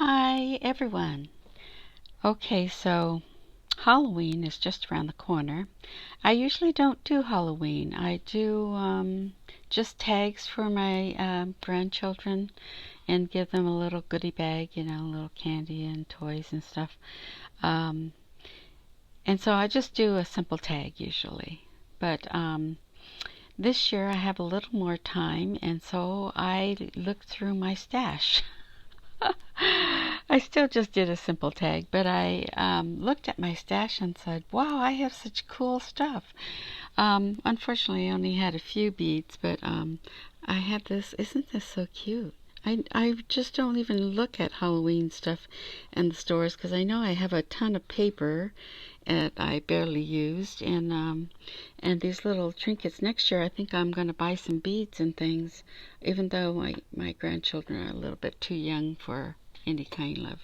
Hi, everyone. Okay, so Halloween is just around the corner. I usually don't do Halloween. I do just tags for my grandchildren and give them a little goodie bag, a little candy and toys and stuff. Um, and so I just do a simple tag usually. But this year I have a little more time, and so I looked through my stash. I still just did a simple tag, but I looked at my stash and said, wow, I have such cool stuff. Unfortunately, I only had a few beads, but I had this. Isn't this so cute? I just don't even look at Halloween stuff in the stores because I know I have a ton of paper that I barely used, and these little trinkets. Next year, I think I'm going to buy some beads and things, even though my grandchildren are a little bit too young for any kind of,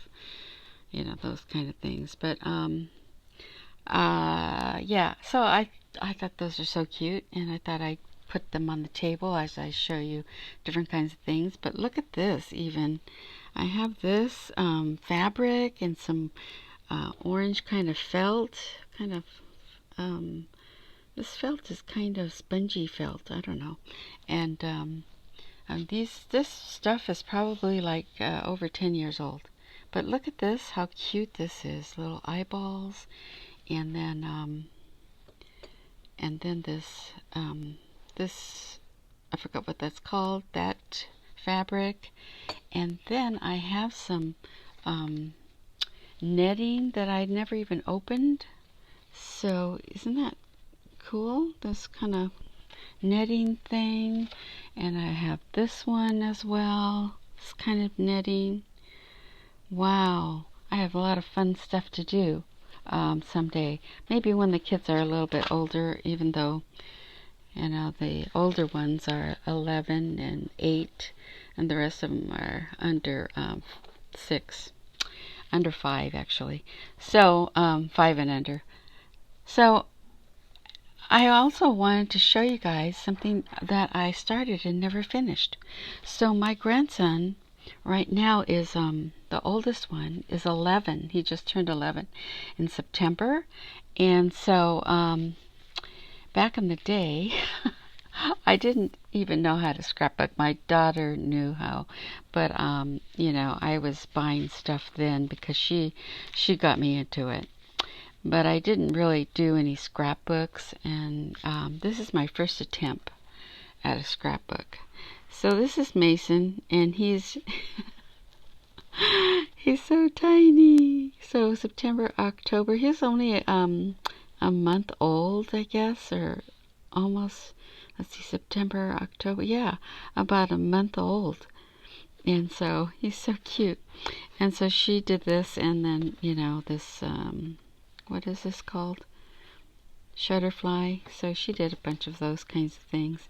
those kind of things. But yeah. So I thought those are so cute, and I thought I'd put them on the table as I show you different kinds of things. But look at this, even. I have this fabric and some orange kind of felt, kind of, this felt is kind of spongy felt, I don't know. And this stuff is probably like over 10 years old. But look at this, how cute this is. Little eyeballs, and then this, I forgot what that's called, that fabric. And then I have some netting that I'd never even opened. So isn't that cool? This kind of netting thing. And I have this one as well. This kind of netting. Wow. I have a lot of fun stuff to do someday. Maybe when the kids are a little bit older, even though, the older ones are 11 and 8, and the rest of them are under 6. Under 5, actually. So, 5 and under. So, I also wanted to show you guys something that I started and never finished. So, my grandson right now is, the oldest one is 11. He just turned 11 in September. And so, back in the day, I didn't even know how to scrapbook. My daughter knew how, but I was buying stuff then because she got me into it. But I didn't really do any scrapbooks, and this is my first attempt at a scrapbook. So this is Mason, and he's he's so tiny. So September, October. He's only a month old, I guess, or almost. Let's see, September, October. Yeah, about a month old. And so he's so cute. And so she did this, and then this what is this called? Shutterfly. So she did a bunch of those kinds of things.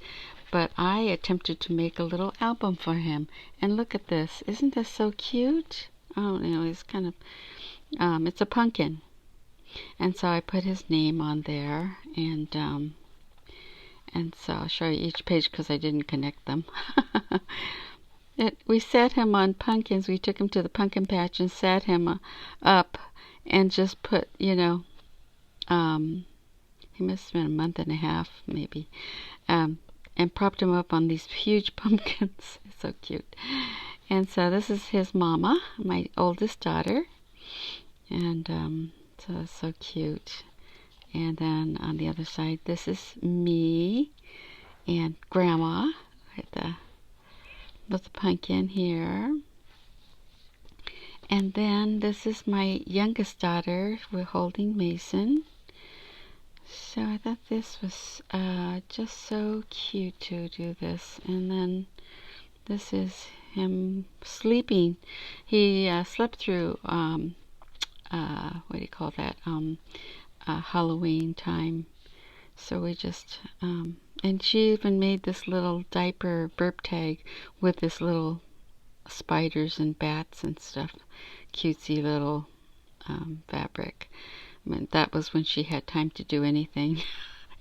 But I attempted to make a little album for him. And look at this. Isn't this so cute? Oh, it's kind of, it's a pumpkin. And so I put his name on there. And so I'll show you each page because I didn't connect them. We set him on pumpkins. We took him to the pumpkin patch and set him up and just put, he must have been a month and a half maybe, and propped him up on these huge pumpkins. It's so cute. And so this is his mama, my oldest daughter, and so it's so cute. And then on the other side, this is me and Grandma with the pumpkin here. And then this is my youngest daughter. We're holding Mason. So I thought this was just so cute to do this. And then this is him sleeping. He slept through, what do you call that? Halloween time. So we just, and she even made this little diaper burp tag with this little spiders and bats and stuff. Cutesy little fabric. I mean, that was when she had time to do anything,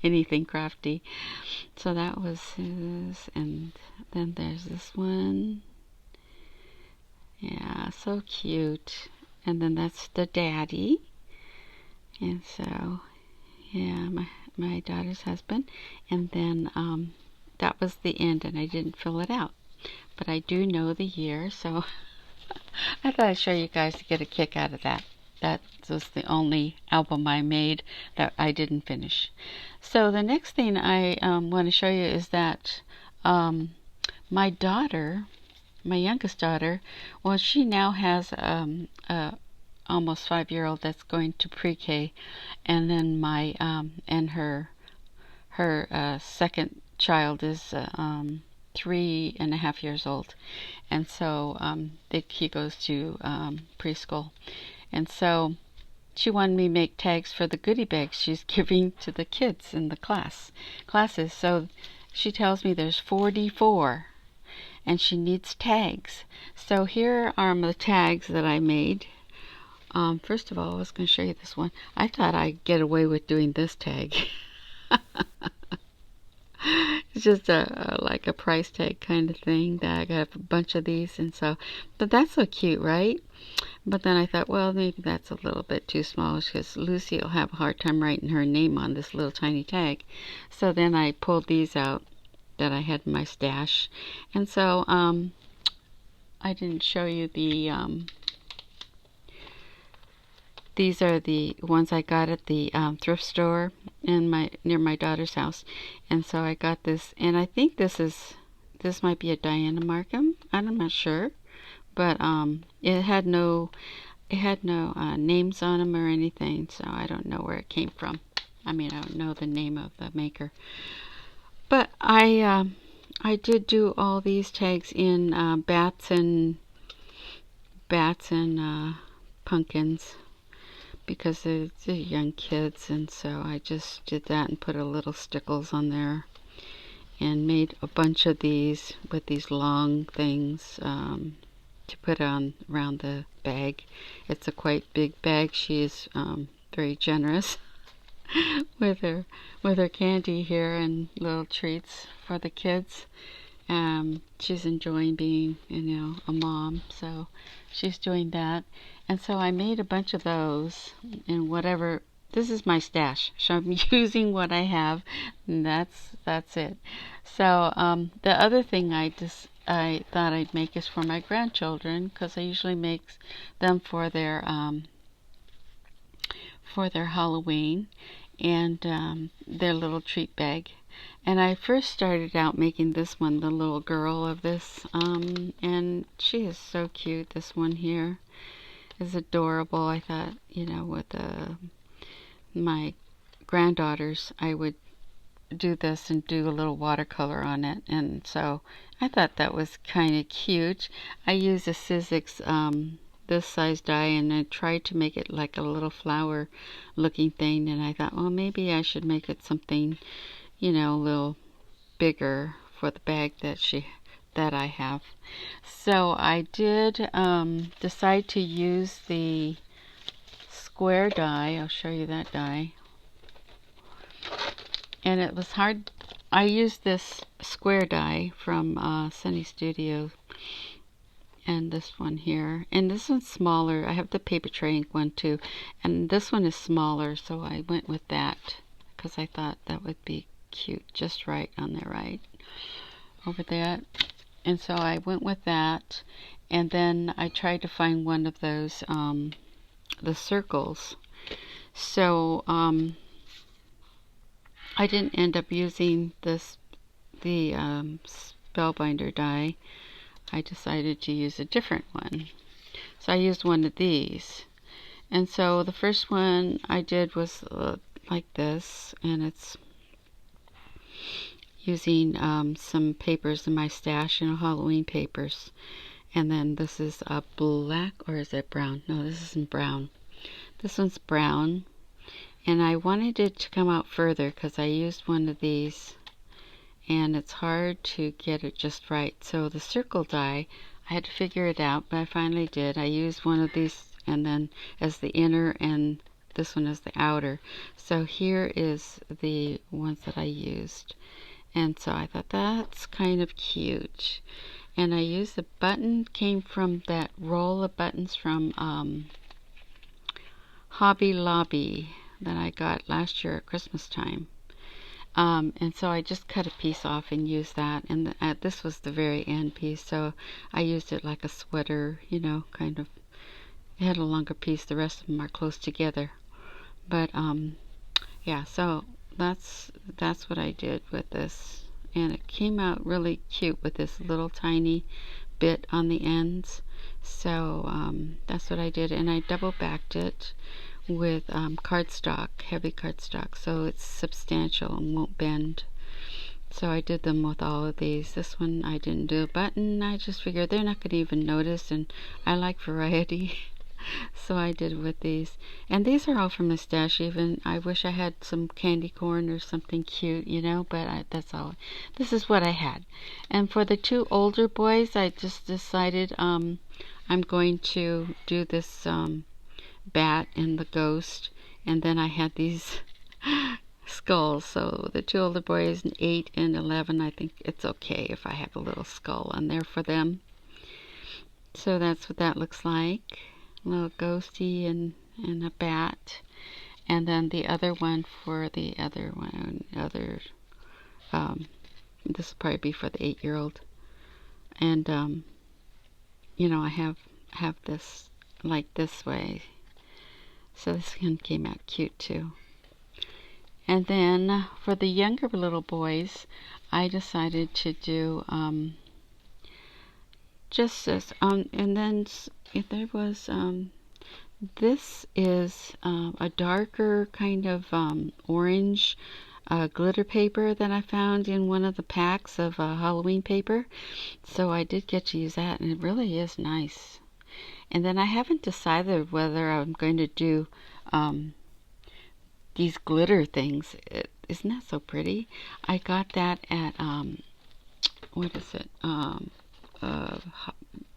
anything crafty. So that was his, and then there's this one. Yeah, Yeah, so cute. And then that's the daddy. And so, yeah, my daughter's husband. And then that was the end, and I didn't fill it out. But I do know the year, so I thought I'd show you guys to get a kick out of that. That was the only album I made that I didn't finish. So the next thing I want to show you is that my daughter, my youngest daughter, well, she now has a almost 5-year-old that's going to pre-K, and then my and her second child is 3.5 years old, and so he goes to preschool, and so she wanted me to make tags for the goodie bags she's giving to the kids in the classes. So she tells me there's 44, and she needs tags. So here are the tags that I made. First of all, I was going to show you this one. I thought I'd get away with doing this tag. It's just like a price tag kind of thing. That I got a bunch of these, and so, but that's so cute, right? But then I thought, well, maybe that's a little bit too small because Lucy will have a hard time writing her name on this little tiny tag. So then I pulled these out that I had in my stash, and so I didn't show you the these are the ones I got at the thrift store near my daughter's house, and so I got this, and I think this might be a Diana Markham. I'm not sure, but it had no names on them or anything, so I don't know where it came from. I mean, I don't know the name of the maker, but I did do all these tags in bats and pumpkins, because they're young kids, and so I just did that and put a little stickles on there and made a bunch of these with these long things to put on around the bag. It's a quite big bag. She is very generous with her candy here and little treats for the kids. She's enjoying being, a mom, so she's doing that. And so I made a bunch of those, and whatever. This is my stash, so I'm using what I have, and that's it. So the other thing I thought I'd make is for my grandchildren, because I usually make them for their Halloween and their little treat bag. And I first started out making this one, the little girl of this, and she is so cute. This one here is adorable. I thought, with my granddaughters, I would do this and do a little watercolor on it, and so I thought that was kind of cute. I used a Sizzix this size die, and I tried to make it like a little flower looking thing, and I thought, well, maybe I should make it something, a little bigger for the bag that I have. So I did decide to use the square die. I'll show you that die. And it was hard. I used this square die from Sunny Studio, and this one here, and this one's smaller. I have the paper tray ink one too, and this one is smaller, so I went with that because I thought that would be cute, just right on there, right over there. And so I went with that, and then I tried to find one of those the circles. So I didn't end up using the spellbinder die. I decided to use a different one. So I used one of these. And so the first one I did was like this, and it's using some papers in my stash, Halloween papers. And then this is a black, or is it brown? No, this isn't brown. This one's brown. And I wanted it to come out further because I used one of these, and it's hard to get it just right. So the circle die, I had to figure it out, but I finally did. I used one of these, and then as the inner, and this one as the outer. So here is the ones that I used. And so I thought that's kind of cute. and I used the button, came from that roll of buttons from Hobby Lobby that I got last year at Christmas time. And so I just cut a piece off and used that, and this was the very end piece, so I used it like a sweater, you know, kind of. It had a longer piece, the rest of them are close together. But yeah, so that's what I did with this, and it came out really cute with this little tiny bit on the ends. So that's what I did, and I double backed it with cardstock, heavy cardstock, so it's substantial and won't bend. So I did them with all of these. This one I didn't do a button. I just figured they're not going to even notice, and I like variety. So I did with these. And these are all from the stash. Even I wish I had some candy corn or something cute, you know, but that's all. This is what I had. And for the two older boys, I just decided I'm going to do this bat and the ghost. And then I had these skulls. So the two older boys, 8 and 11, I think it's okay if I have a little skull on there for them. So that's what that looks like. A little ghosty and a bat. And then the other one for the other one, this will probably be for the 8-year-old. And you know, I have this like this way. So this one came out cute too. And then for the younger little boys, I decided to do just this. And then there was this is a darker kind of orange glitter paper that I found in one of the packs of Halloween paper. So I did get to use that, and it really is nice. And then I haven't decided whether I'm going to do these glitter things. Isn't that so pretty? I got that at what is it?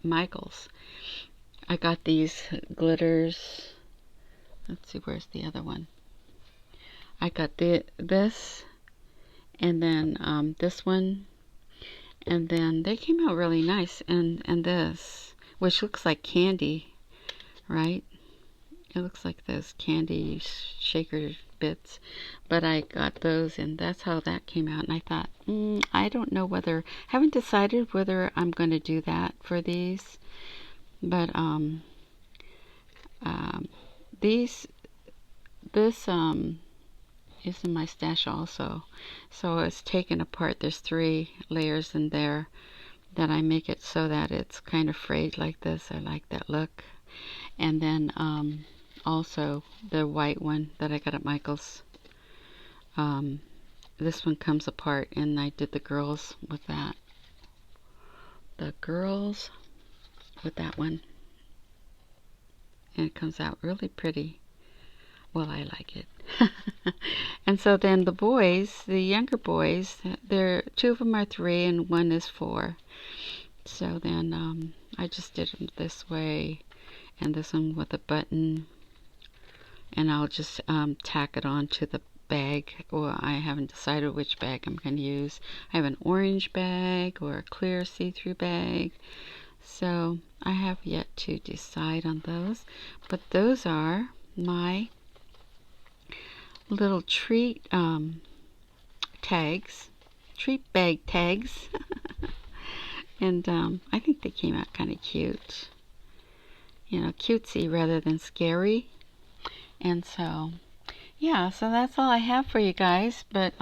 Michael's. I got these glitters. Let's see, where's the other one? I got this, and then this one, and then they came out really nice. And this, which looks like candy, right? It looks like those candy shaker bits, but I got those, and that's how that came out. And I thought, I don't know whether, haven't decided whether I'm going to do that for these, but this is in my stash also. So it's taken apart. There's 3 layers in there that I make it so that it's kind of frayed like this. I like that look. And then also the white one that I got at Michael's. This one comes apart, and I did the girls with that. The girls with that one. And it comes out really pretty. Well, I like it. And so then the boys, the younger boys, 2 of them are 3 and 1 is 4. So then I just did them this way, and this one with a button, and I'll just tack it on to the bag. Well, I haven't decided which bag I'm going to use. I have an orange bag or a clear see-through bag, so I have yet to decide on those. But those are my little treat tags, treat bag tags. And I think they came out kind of cute, you know, cutesy rather than scary. And so yeah, so that's all I have for you guys. But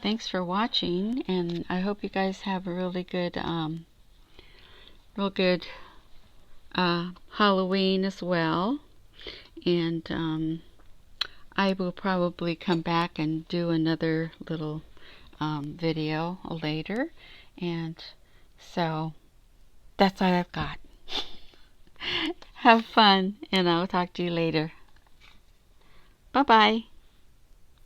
thanks for watching, and I hope you guys have a really good Halloween as well. And I will probably come back and do another little video later. And so that's all I've got. Have fun, and I'll talk to you later. Bye-bye.